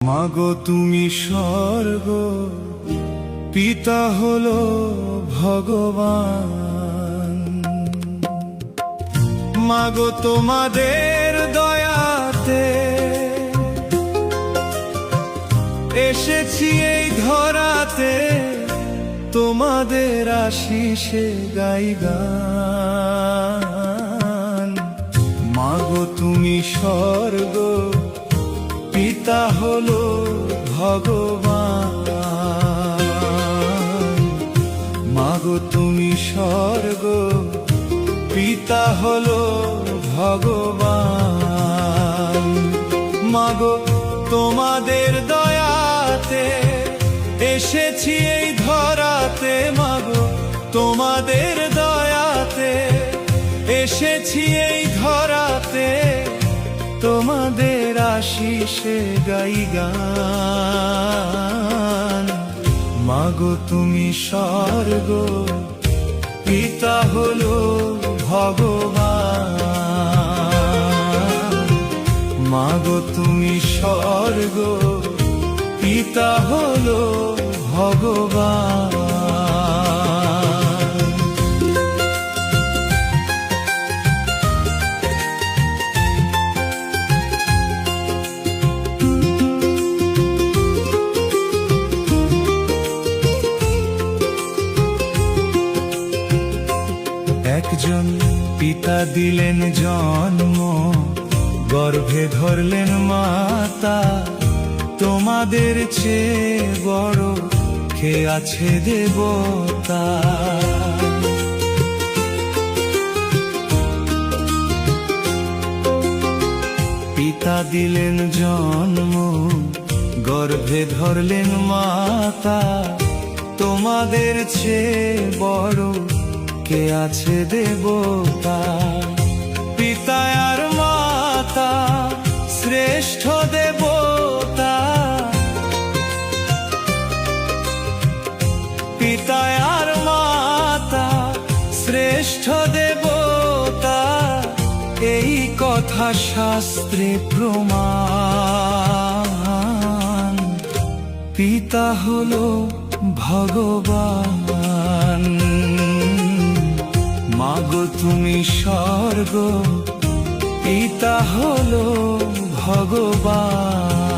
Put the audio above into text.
মাগো তুমি স্বর্গ, পিতা হলো ভগবান। মাগো তোমাদের দয়াতে এসেছি এই ধরাতে, তোমাদের আশিসে গাই গান। মাগো তুমি স্বর্গ, পিতা হলো ভগবান। মাগো তুমি স্বর্গ, পিতা হলো ভগবান। মাগো তোমাদের দয়াতে এসেছি এই ধরাতে, মাগো তোমাদের দয়াতে এসেছি এই ধরাতে, তোমাদের আশিসে গাই গান। মাগো তুমি স্বর্গ, পিতা হলো ভগবান। মাগো তুমি স্বর্গ, পিতা হলো ভগবান। একজন পিতা দিলেন জন্ম, গর্ভে ধরলেন মাতা, তোমাদের চেয়ে বড় কে আছে দেবতা। পিতা দিলেন জন্ম, গর্ভে ধরলেন মাতা, তোমাদের চেয়ে বড় কে আছে দেবতা। পিতা আর মাতা শ্রেষ্ঠ দেবতা, পিতা আর মাতা শ্রেষ্ঠ দেবতা, এই কথা শাস্ত্রে প্রমাণ। পিতা হলো ভগবান। মাগো তুমি স্বর্গ, পিতা হলো ভগবান।